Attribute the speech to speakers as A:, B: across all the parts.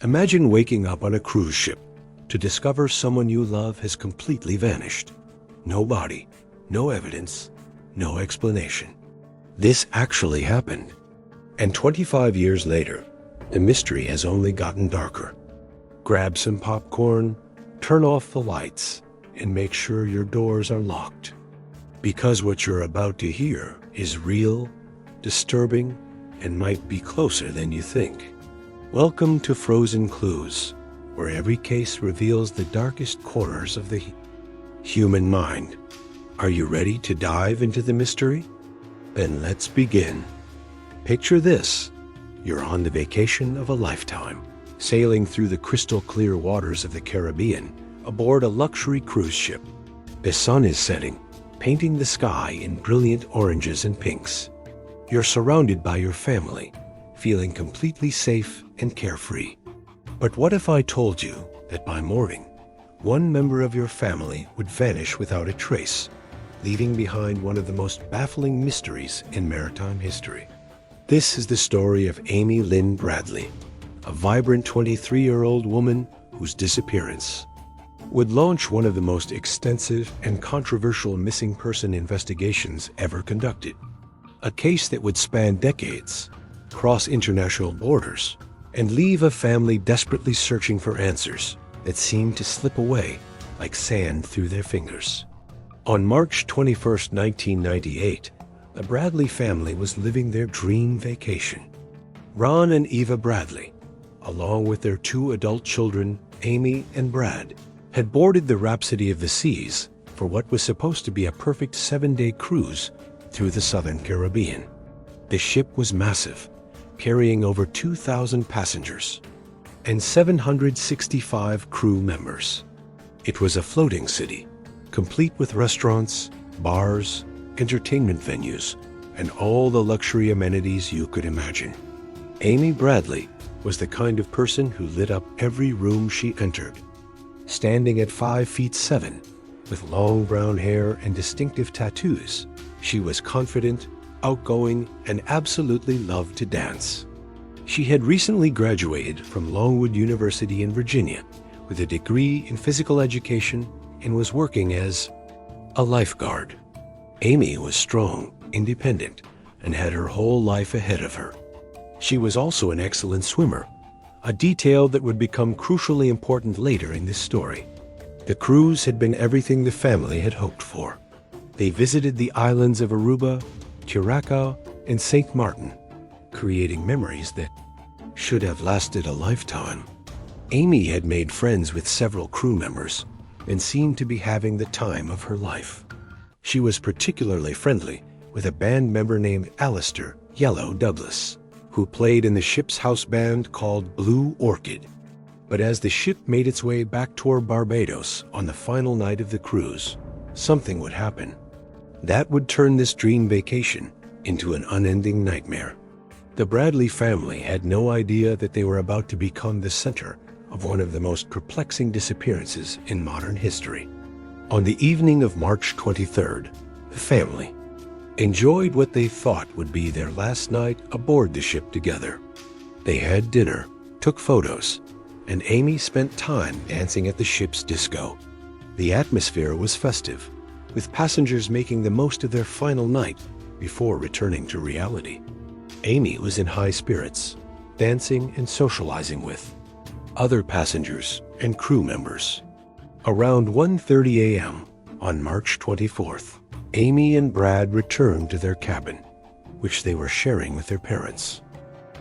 A: Imagine waking up on a cruise ship to discover someone you love has completely vanished. No body, no evidence, no explanation. This actually happened. And 25 years later, the mystery has only gotten darker. Grab some popcorn, turn off the lights, and make sure your doors are locked. Because what you're about to hear is real, disturbing, and might be closer than you think. Welcome to Frozen Clues, where every case reveals the darkest corners of the human mind. Are you ready to dive into the mystery? Then let's begin. Picture this. You're on the vacation of a lifetime, sailing through the crystal clear waters of the Caribbean aboard a luxury cruise ship. The sun is setting, painting the sky in brilliant oranges and pinks. You're surrounded by your family, feeling completely safe and carefree. But what if I told you that by morning, one member of your family would vanish without a trace, leaving behind one of the most baffling mysteries in maritime history? This is the story of Amy Lynn Bradley, a vibrant 23-year-old woman whose disappearance would launch one of the most extensive and controversial missing person investigations ever conducted. A case that would span decades, cross international borders, and leave a family desperately searching for answers that seemed to slip away like sand through their fingers. On March 21, 1998, the Bradley family was living their dream vacation. Ron and Eva Bradley, along with their two adult children, Amy and Brad, had boarded the Rhapsody of the Seas for what was supposed to be a perfect 7-day cruise through the southern Caribbean. The ship was massive, carrying over 2,000 passengers and 765 crew members. It was a floating city, complete with restaurants, bars, entertainment venues, and all the luxury amenities you could imagine. Amy Bradley was the kind of person who lit up every room she entered. Standing at 5'7", with long brown hair and distinctive tattoos, she was confident, outgoing, and absolutely loved to dance. She had recently graduated from Longwood University in Virginia with a degree in physical education and was working as a lifeguard. Amy was strong, independent, and had her whole life ahead of her. She was also an excellent swimmer, a detail that would become crucially important later in this story. The cruise had been everything the family had hoped for. They visited the islands of Aruba, Curacao, and St. Martin, creating memories that should have lasted a lifetime. Amy had made friends with several crew members and seemed to be having the time of her life. She was particularly friendly with a band member named Alistair "Yellow" Douglas, who played in the ship's house band called Blue Orchid. But as the ship made its way back toward Barbados on the final night of the cruise, something would happen. That would turn this dream vacation into an unending nightmare. The Bradley family had no idea that they were about to become the center of one of the most perplexing disappearances in modern history. On the evening of March 23rd, the family enjoyed what they thought would be their last night aboard the ship together. They had dinner, took photos, and Amy spent time dancing at the ship's disco. The atmosphere was festive, with passengers making the most of their final night before returning to reality. Amy was in high spirits, dancing and socializing with other passengers and crew members. Around 1:30 a.m. on March 24th, Amy and Brad returned to their cabin, which they were sharing with their parents.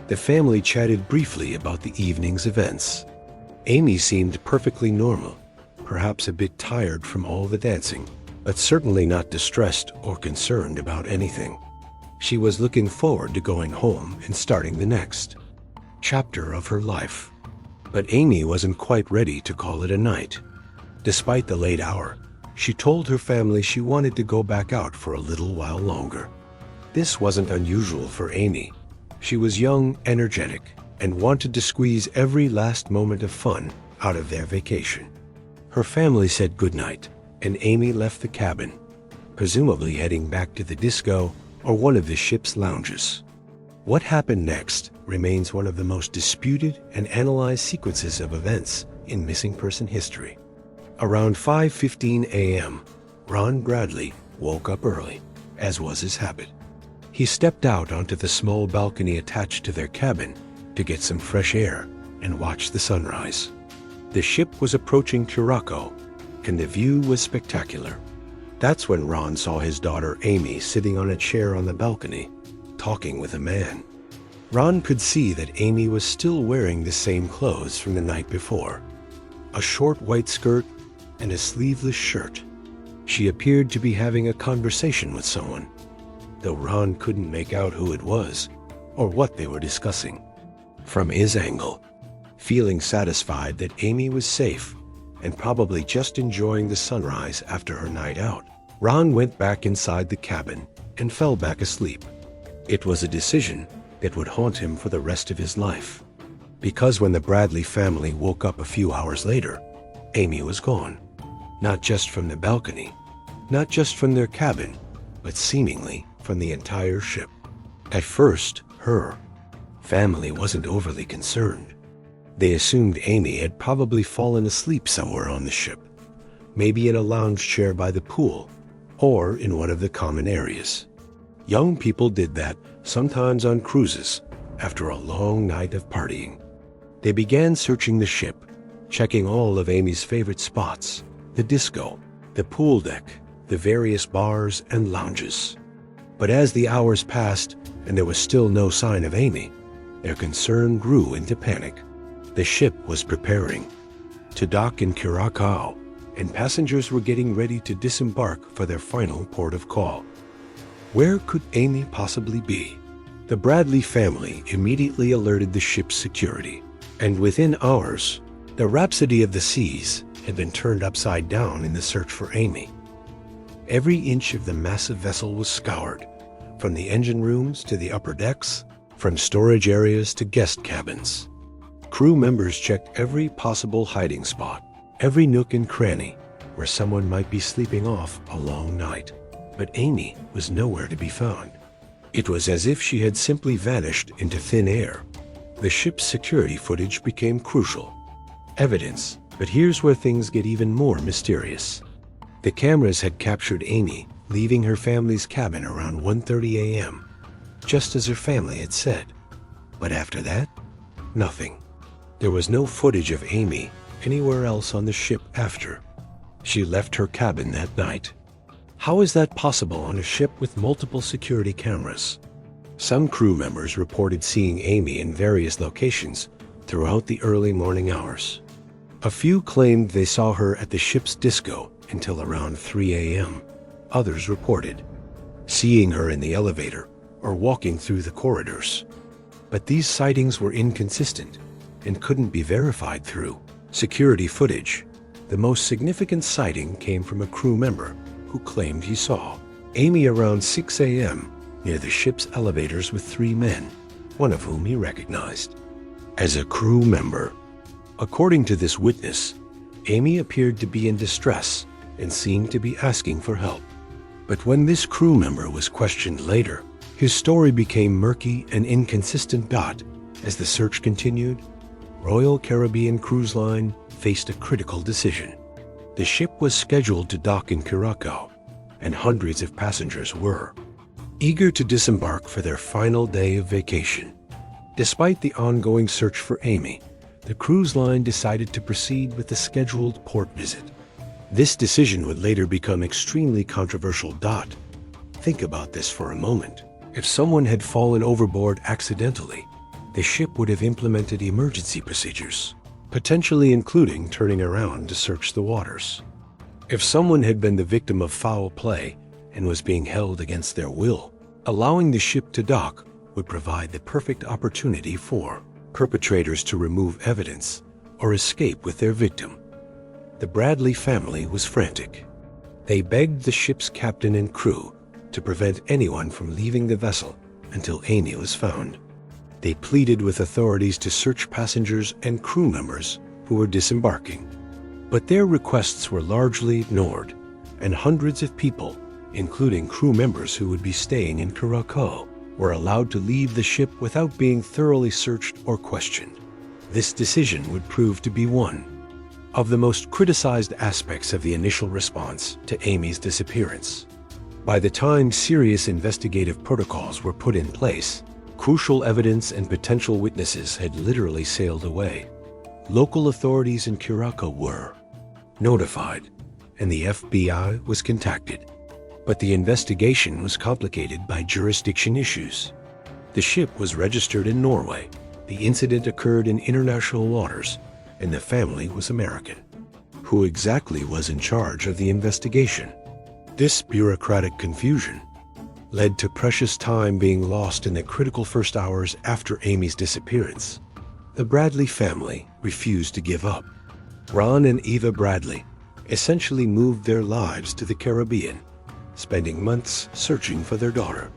A: The family chatted briefly about the evening's events. Amy seemed perfectly normal, perhaps a bit tired from all the dancing, but certainly not distressed or concerned about anything. She was looking forward to going home and starting the next chapter of her life. But Amy wasn't quite ready to call it a night. Despite the late hour, she told her family she wanted to go back out for a little while longer. This wasn't unusual for Amy. She was young, energetic, and wanted to squeeze every last moment of fun out of their vacation. Her family said goodnight, and Amy left the cabin, presumably heading back to the disco or one of the ship's lounges. What happened next remains one of the most disputed and analyzed sequences of events in missing person history. Around 5:15 a.m., Ron Bradley woke up early, as was his habit. He stepped out onto the small balcony attached to their cabin to get some fresh air and watch the sunrise. The ship was approaching Curacao, and the view was spectacular. That's when Ron saw his daughter Amy sitting on a chair on the balcony, talking with a man. Ron could see that Amy was still wearing the same clothes from the night before, a short white skirt and a sleeveless shirt. She appeared to be having a conversation with someone, though Ron couldn't make out who it was or what they were discussing. From his angle, feeling satisfied that Amy was safe and probably just enjoying the sunrise after her night out, Ron went back inside the cabin and fell back asleep. It was a decision that would haunt him for the rest of his life, because when the Bradley family woke up a few hours later, Amy was gone. Not just from the balcony, not just from their cabin, but seemingly from the entire ship. At first, her family wasn't overly concerned. They assumed Amy had probably fallen asleep somewhere on the ship, maybe in a lounge chair by the pool, or in one of the common areas. Young people did that sometimes on cruises after a long night of partying. They began searching the ship, checking all of Amy's favorite spots, the disco, the pool deck, the various bars and lounges. But as the hours passed and there was still no sign of Amy, their concern grew into panic. The ship was preparing to dock in Curacao, and passengers were getting ready to disembark for their final port of call. Where could Amy possibly be? The Bradley family immediately alerted the ship's security, and within hours, the Rhapsody of the Seas had been turned upside down in the search for Amy. Every inch of the massive vessel was scoured, from the engine rooms to the upper decks, from storage areas to guest cabins. Crew members checked every possible hiding spot, every nook and cranny where someone might be sleeping off a long night. But Amy was nowhere to be found. It was as if she had simply vanished into thin air. The ship's security footage became crucial evidence, but here's where things get even more mysterious. The cameras had captured Amy leaving her family's cabin around 1:30 a.m., just as her family had said. But after that, nothing. There was no footage of Amy anywhere else on the ship after she left her cabin that night. How is that possible on a ship with multiple security cameras? Some crew members reported seeing Amy in various locations throughout the early morning hours. A few claimed they saw her at the ship's disco until around 3 a.m. Others reported seeing her in the elevator or walking through the corridors. But these sightings were inconsistent and couldn't be verified through security footage. The most significant sighting came from a crew member who claimed he saw Amy around 6 a.m. near the ship's elevators with 3 men, one of whom he recognized as a crew member. According to this witness, Amy appeared to be in distress and seemed to be asking for help. But when this crew member was questioned later, his story became murky and inconsistent. As the search continued, Royal Caribbean Cruise Line faced a critical decision. The ship was scheduled to dock in Curacao, and hundreds of passengers were eager to disembark for their final day of vacation. Despite the ongoing search for Amy, the cruise line decided to proceed with the scheduled port visit. This decision would later become extremely controversial. Think about this for a moment. If someone had fallen overboard accidentally, the ship would have implemented emergency procedures, potentially including turning around to search the waters. If someone had been the victim of foul play and was being held against their will, allowing the ship to dock would provide the perfect opportunity for perpetrators to remove evidence or escape with their victim. The Bradley family was frantic. They begged the ship's captain and crew to prevent anyone from leaving the vessel until Amy was found. They pleaded with authorities to search passengers and crew members who were disembarking. But their requests were largely ignored, and hundreds of people, including crew members who would be staying in Curacao, were allowed to leave the ship without being thoroughly searched or questioned. This decision would prove to be one of the most criticized aspects of the initial response to Amy's disappearance. By the time serious investigative protocols were put in place, crucial evidence and potential witnesses had literally sailed away. Local authorities in Curacao were notified, and the FBI was contacted. But the investigation was complicated by jurisdiction issues. The ship was registered in Norway, the incident occurred in international waters, and the family was American. Who exactly was in charge of the investigation? This bureaucratic confusion led to precious time being lost in the critical first hours after Amy's disappearance. The Bradley family refused to give up. Ron and Eva Bradley essentially moved their lives to the Caribbean, spending months searching for their daughter.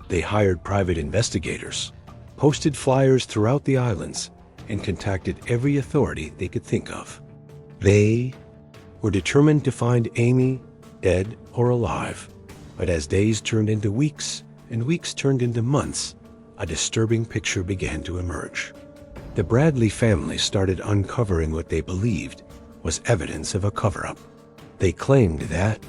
A: They hired private investigators, posted flyers throughout the islands, and contacted every authority they could think of. They were determined to find Amy, dead or alive. But as days turned into weeks and weeks turned into months, a disturbing picture began to emerge. The Bradley family started uncovering what they believed was evidence of a cover-up. They claimed that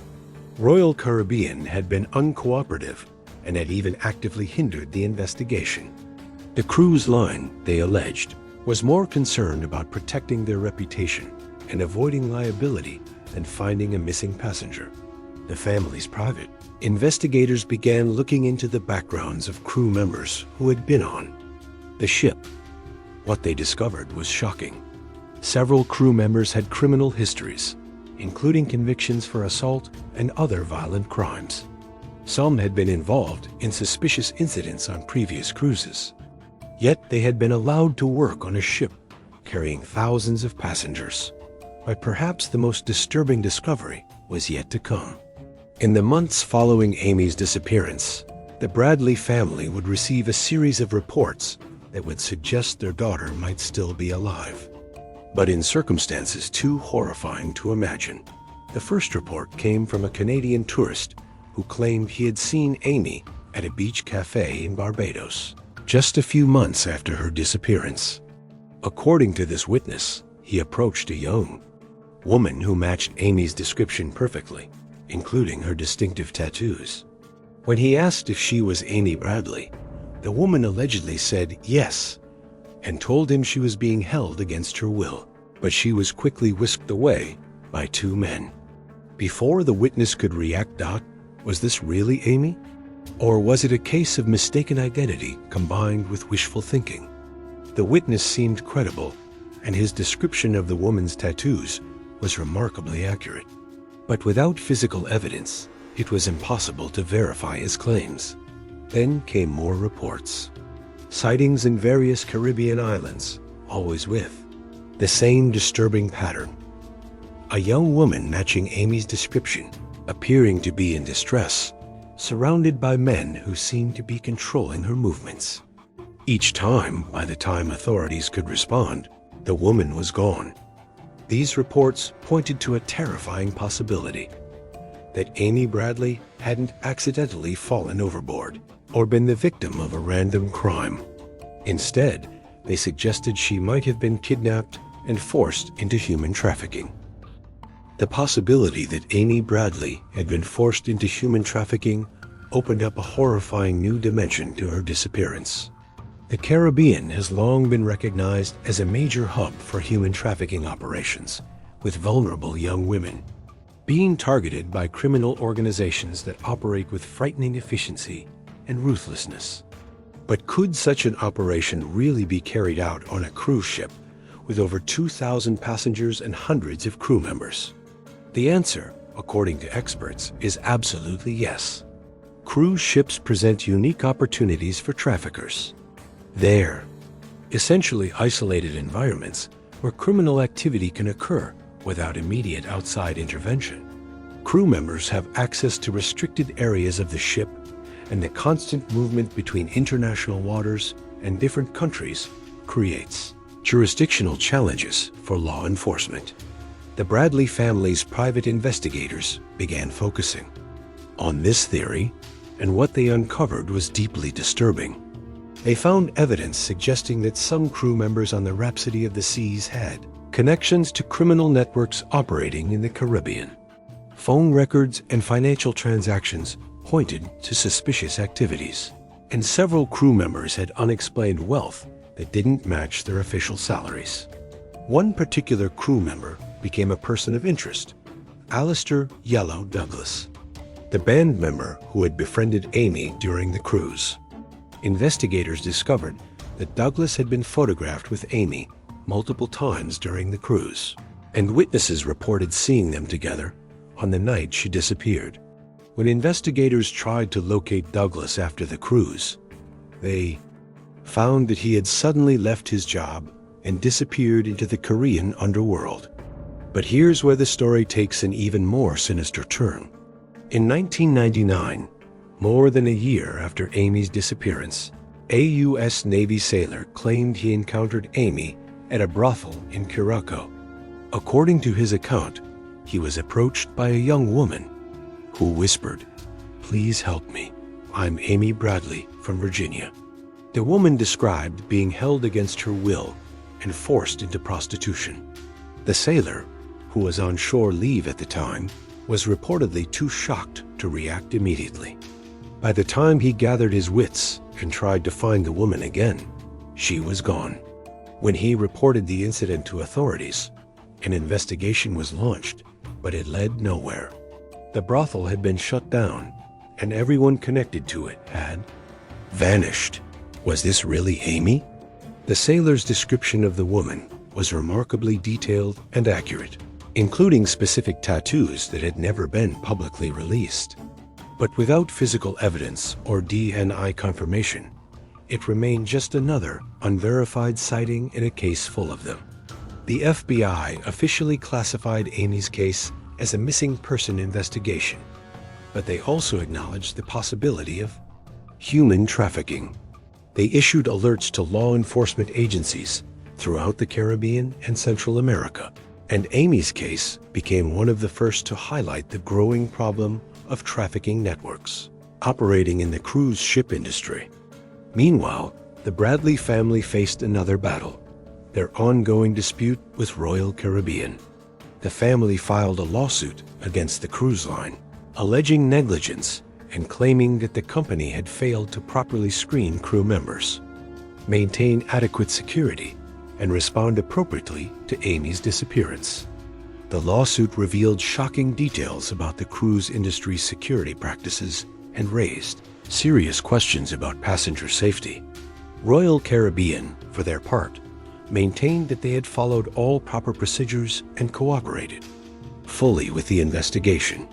A: Royal Caribbean had been uncooperative and had even actively hindered the investigation. The cruise line, they alleged, was more concerned about protecting their reputation and avoiding liability than finding a missing passenger. The family's private investigators began looking into the backgrounds of crew members who had been on the ship. What they discovered was shocking. Several crew members had criminal histories, including convictions for assault and other violent crimes. Some had been involved in suspicious incidents on previous cruises. Yet they had been allowed to work on a ship carrying thousands of passengers. But perhaps the most disturbing discovery was yet to come. In the months following Amy's disappearance, the Bradley family would receive a series of reports that would suggest their daughter might still be alive, but in circumstances too horrifying to imagine. The first report came from a Canadian tourist who claimed he had seen Amy at a beach cafe in Barbados just a few months after her disappearance. According to this witness, he approached a young woman who matched Amy's description perfectly, including her distinctive tattoos. When he asked if she was Amy Bradley, the woman allegedly said yes and told him she was being held against her will, but she was quickly whisked away by two men. Before the witness could react, was this really Amy? Or was it a case of mistaken identity combined with wishful thinking? The witness seemed credible, and his description of the woman's tattoos was remarkably accurate. But without physical evidence, it was impossible to verify his claims. Then came more reports. Sightings in various Caribbean islands, always with the same disturbing pattern. A young woman matching Amy's description, appearing to be in distress, surrounded by men who seemed to be controlling her movements. Each time, by the time authorities could respond, the woman was gone. These reports pointed to a terrifying possibility that Amy Bradley hadn't accidentally fallen overboard or been the victim of a random crime. Instead, they suggested she might have been kidnapped and forced into human trafficking. The possibility that Amy Bradley had been forced into human trafficking opened up a horrifying new dimension to her disappearance. The Caribbean has long been recognized as a major hub for human trafficking operations, with vulnerable young women being targeted by criminal organizations that operate with frightening efficiency and ruthlessness. But could such an operation really be carried out on a cruise ship with over 2,000 passengers and hundreds of crew members? The answer, according to experts, is absolutely yes. Cruise ships present unique opportunities for traffickers. They're essentially isolated environments where criminal activity can occur without immediate outside intervention. Crew members have access to restricted areas of the ship, and the constant movement between international waters and different countries creates jurisdictional challenges for law enforcement. The Bradley family's private investigators began focusing on this theory and what they uncovered was deeply disturbing. They found evidence suggesting that some crew members on the Rhapsody of the Seas had connections to criminal networks operating in the Caribbean. Phone records and financial transactions pointed to suspicious activities, and several crew members had unexplained wealth that didn't match their official salaries. One particular crew member became a person of interest, Alistair "Yellow" Douglas, the band member who had befriended Amy during the cruise. Investigators discovered that Douglas had been photographed with Amy multiple times during the cruise, and witnesses reported seeing them together on the night she disappeared. When investigators tried to locate Douglas after the cruise, they found that he had suddenly left his job and disappeared into the Korean underworld. But here's where the story takes an even more sinister turn. In 1999, more than a year after Amy's disappearance, a U.S. Navy sailor claimed he encountered Amy at a brothel in Curacao. According to his account, he was approached by a young woman who whispered, "Please help me. I'm Amy Bradley from Virginia." The woman described being held against her will and forced into prostitution. The sailor, who was on shore leave at the time, was reportedly too shocked to react immediately. By the time he gathered his wits and tried to find the woman again, she was gone. When he reported the incident to authorities, an investigation was launched, but it led nowhere. The brothel had been shut down, and everyone connected to it had vanished. Was this really Amy? The sailor's description of the woman was remarkably detailed and accurate, including specific tattoos that had never been publicly released. But without physical evidence or DNA confirmation, it remained just another unverified sighting in a case full of them. The FBI officially classified Amy's case as a missing person investigation, but they also acknowledged the possibility of human trafficking. They issued alerts to law enforcement agencies throughout the Caribbean and Central America, and Amy's case became one of the first to highlight the growing problem of trafficking networks operating in the cruise ship industry. Meanwhile, the Bradley family faced another battle, their ongoing dispute with Royal Caribbean. The family filed a lawsuit against the cruise line, alleging negligence and claiming that the company had failed to properly screen crew members, maintain adequate security, and respond appropriately to Amy's disappearance. The lawsuit revealed shocking details about the cruise industry's security practices and raised serious questions about passenger safety. Royal Caribbean, for their part, maintained that they had followed all proper procedures and cooperated fully with the investigation.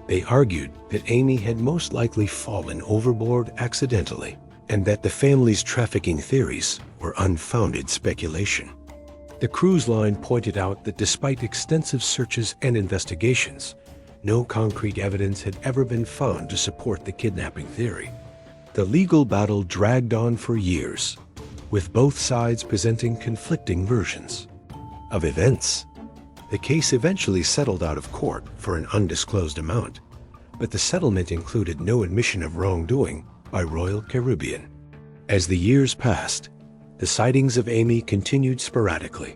A: They argued that Amy had most likely fallen overboard accidentally, and that the family's trafficking theories were unfounded speculation. The cruise line pointed out that despite extensive searches and investigations, no concrete evidence had ever been found to support the kidnapping theory. The legal battle dragged on for years, with both sides presenting conflicting versions of events. The case eventually settled out of court for an undisclosed amount, but the settlement included no admission of wrongdoing by Royal Caribbean. As the years passed, the sightings of Amy continued sporadically.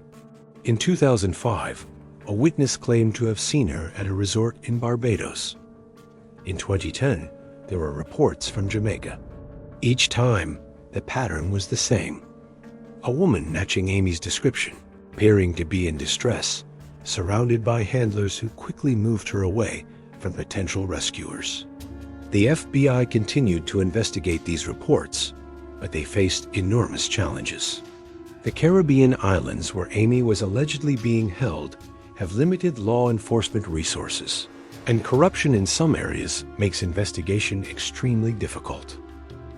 A: In 2005, a witness claimed to have seen her at a resort in Barbados. In 2010, there were reports from Jamaica. Each time, the pattern was the same: a woman matching Amy's description, appearing to be in distress, surrounded by handlers who quickly moved her away from potential rescuers. The FBI continued to investigate these reports, but they faced enormous challenges. The Caribbean islands where Amy was allegedly being held have limited law enforcement resources, and corruption in some areas makes investigation extremely difficult.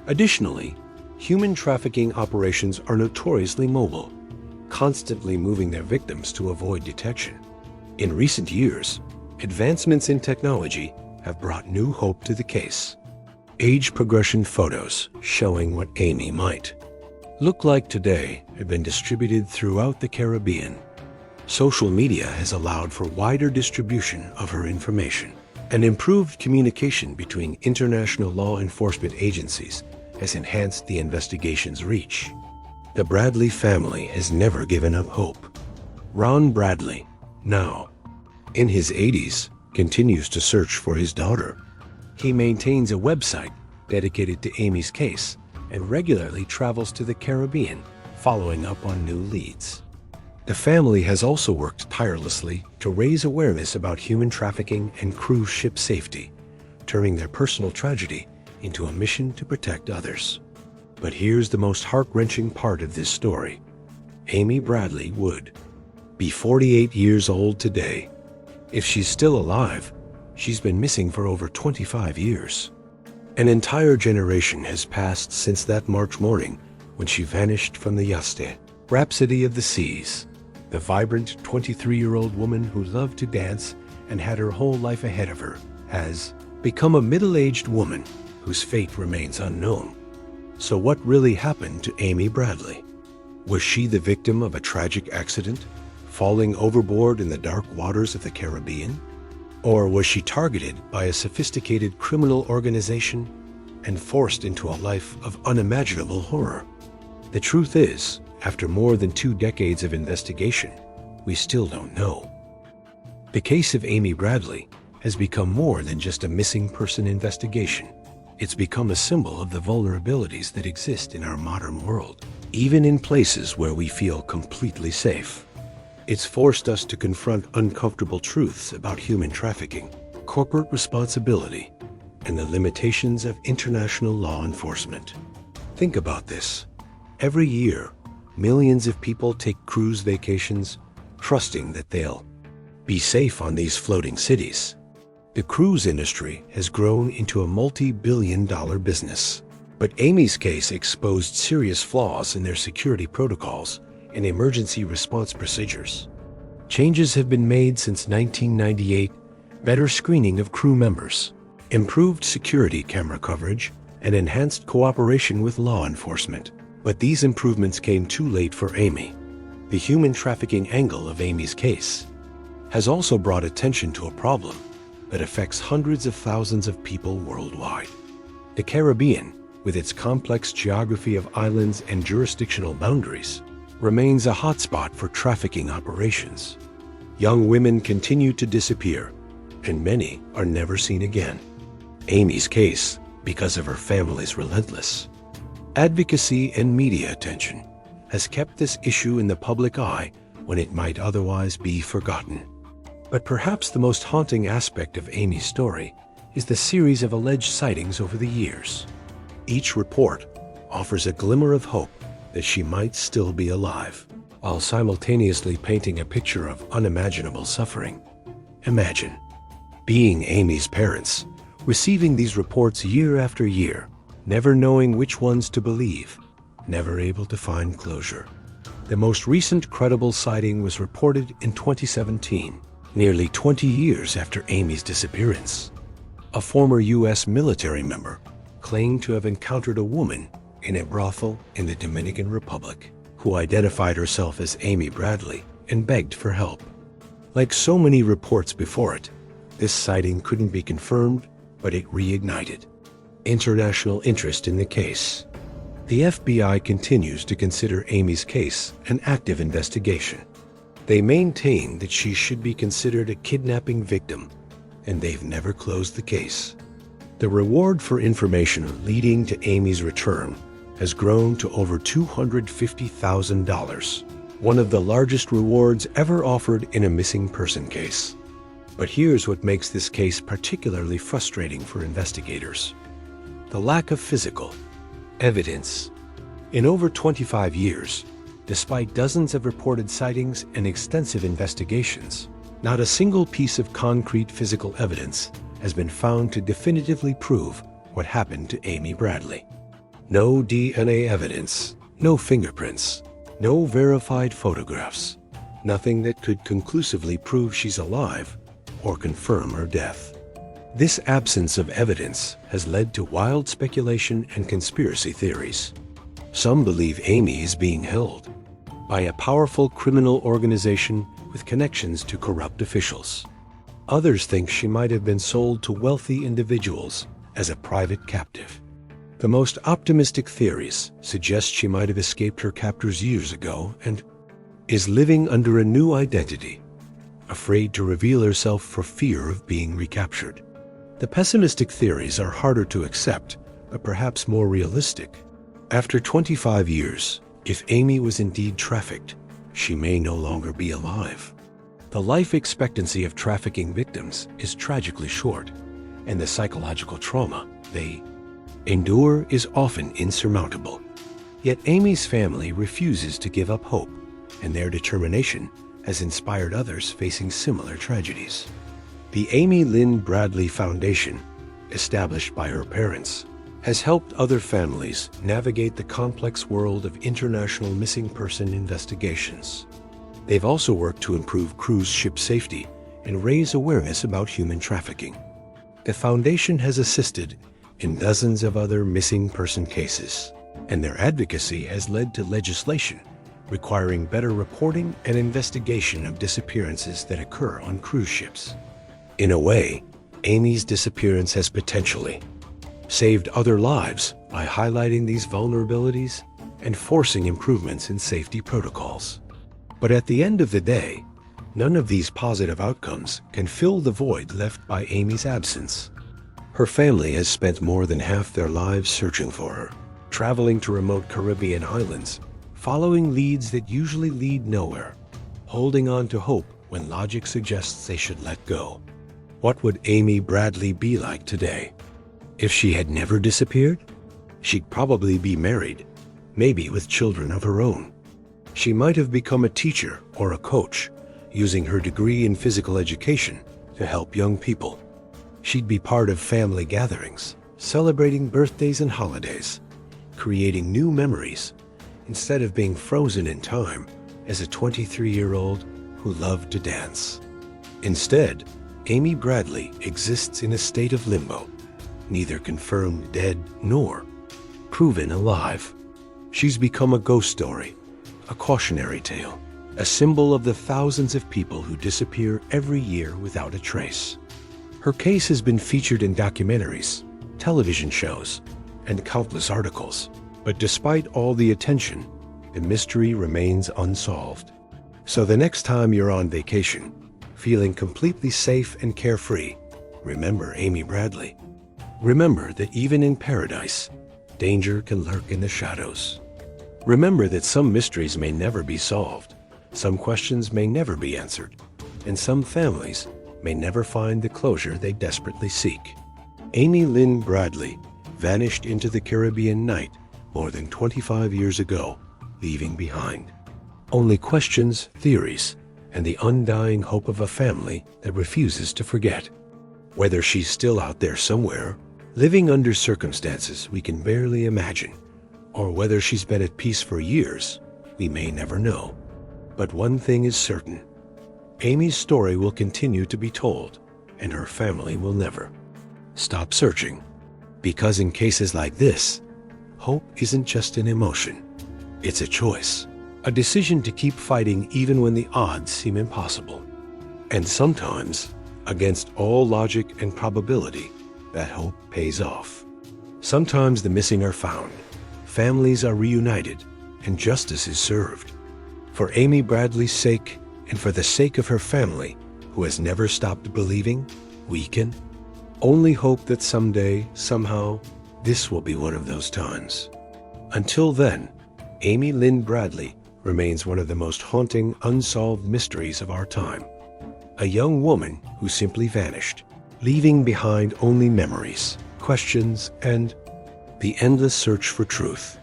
A: Additionally, human trafficking operations are notoriously mobile, constantly moving their victims to avoid detection. In recent years, advancements in technology have brought new hope to the case. Age progression photos showing what Amy might look like today have been distributed throughout the Caribbean. Social media has allowed for wider distribution of her information, And improved communication between international law enforcement agencies has enhanced the investigation's reach. The Bradley family has never given up hope. Ron Bradley, now in his 80s, continues to search for his daughter. He maintains a website dedicated to Amy's case and regularly travels to the Caribbean, following up on new leads. The family has also worked tirelessly to raise awareness about human trafficking and cruise ship safety, turning their personal tragedy into a mission to protect others. But here's the most heart-wrenching part of this story. Amy Bradley would be 48 years old today. If she's still alive, she's been missing for over 25 years. An entire generation has passed since that March morning when she vanished from the Yaste, Rhapsody of the Seas. The vibrant 23-year-old woman who loved to dance and had her whole life ahead of her has become a middle-aged woman whose fate remains unknown. So what really happened to Amy Bradley? Was she the victim of a tragic accident, falling overboard in the dark waters of the Caribbean? Or was she targeted by a sophisticated criminal organization and forced into a life of unimaginable horror? The truth is, after more than 2 decades of investigation, we still don't know. The case of Amy Bradley has become more than just a missing person investigation. It's become a symbol of the vulnerabilities that exist in our modern world, even in places where we feel completely safe. It's forced us to confront uncomfortable truths about human trafficking, corporate responsibility, and the limitations of international law enforcement. Think about this. Every year, millions of people take cruise vacations, trusting that they'll be safe on these floating cities. The cruise industry has grown into a multi-billion-dollar business. But Amy's case exposed serious flaws in their security protocols and emergency response procedures. Changes have been made since 1998, better screening of crew members, improved security camera coverage, and enhanced cooperation with law enforcement. But these improvements came too late for Amy. The human trafficking angle of Amy's case has also brought attention to a problem that affects hundreds of thousands of people worldwide. The Caribbean, with its complex geography of islands and jurisdictional boundaries, remains a hotspot for trafficking operations. Young women continue to disappear, and many are never seen again. Amy's case, because of her family's relentless advocacy and media attention, has kept this issue in the public eye when it might otherwise be forgotten. But perhaps the most haunting aspect of Amy's story is the series of alleged sightings over the years. Each report offers a glimmer of hope that she might still be alive, while simultaneously painting a picture of unimaginable suffering. Imagine being Amy's parents, receiving these reports year after year, never knowing which ones to believe, never able to find closure. The most recent credible sighting was reported in 2017, nearly 20 years after Amy's disappearance. A former U.S. military member claimed to have encountered a woman in a brothel in the Dominican Republic who identified herself as Amy Bradley and begged for help. Like so many reports before it, this sighting couldn't be confirmed, but it reignited international interest in the case. The FBI continues to consider Amy's case an active investigation. They maintain that she should be considered a kidnapping victim, and they've never closed the case. The reward for information leading to Amy's return has grown to over $250,000, one of the largest rewards ever offered in a missing person case. But here's what makes this case particularly frustrating for investigators: the lack of physical evidence. In over 25 years, despite dozens of reported sightings and extensive investigations, not a single piece of concrete physical evidence has been found to definitively prove what happened to Amy Bradley. No DNA evidence, no fingerprints, no verified photographs, nothing that could conclusively prove she's alive or confirm her death. This absence of evidence has led to wild speculation and conspiracy theories. Some believe Amy is being held by a powerful criminal organization with connections to corrupt officials. Others think she might have been sold to wealthy individuals as a private captive. The most optimistic theories suggest she might have escaped her captors years ago and is living under a new identity, afraid to reveal herself for fear of being recaptured. The pessimistic theories are harder to accept, but perhaps more realistic. After 25 years, if Amy was indeed trafficked, she may no longer be alive. The life expectancy of trafficking victims is tragically short, and the psychological trauma they endure is often insurmountable. Yet Amy's family refuses to give up hope, and their determination has inspired others facing similar tragedies. The Amy Lynn Bradley Foundation, established by her parents, has helped other families navigate the complex world of international missing person investigations. They've also worked to improve cruise ship safety and raise awareness about human trafficking. The foundation has assisted in dozens of other missing person cases, and their advocacy has led to legislation requiring better reporting and investigation of disappearances that occur on cruise ships. In a way, Amy's disappearance has potentially saved other lives by highlighting these vulnerabilities and forcing improvements in safety protocols. But at the end of the day, none of these positive outcomes can fill the void left by Amy's absence. Her family has spent more than half their lives searching for her, traveling to remote Caribbean islands, following leads that usually lead nowhere, holding on to hope when logic suggests they should let go. What would Amy Bradley be like today? If she had never disappeared, she'd probably be married, maybe with children of her own. She might have become a teacher or a coach, using her degree in physical education to help young people. She'd be part of family gatherings, celebrating birthdays and holidays, creating new memories, instead of being frozen in time as a 23-year-old who loved to dance. Instead, Amy Bradley exists in a state of limbo, neither confirmed dead nor proven alive. She's become a ghost story, a cautionary tale, a symbol of the thousands of people who disappear every year without a trace. Her case has been featured in documentaries, television shows, and countless articles. But despite all the attention, the mystery remains unsolved. So the next time you're on vacation, feeling completely safe and carefree, remember Amy Bradley. Remember that even in paradise, danger can lurk in the shadows. Remember that some mysteries may never be solved, some questions may never be answered, and some families may never find the closure they desperately seek. Amy Lynn Bradley vanished into the Caribbean night more than 25 years ago, leaving behind only questions, theories, and the undying hope of a family that refuses to forget. Whether she's still out there somewhere, living under circumstances we can barely imagine, or whether she's been at peace for years, we may never know. But one thing is certain: Amy's story will continue to be told, and her family will never stop searching. Because in cases like this, hope isn't just an emotion, it's a choice. A decision to keep fighting even when the odds seem impossible. And sometimes, against all logic and probability, that hope pays off. Sometimes the missing are found, families are reunited, and justice is served. For Amy Bradley's sake, and for the sake of her family, who has never stopped believing, we can only hope that someday, somehow, this will be one of those times. Until then, Amy Lynn Bradley remains one of the most haunting, unsolved mysteries of our time. A young woman who simply vanished, leaving behind only memories, questions, and the endless search for truth.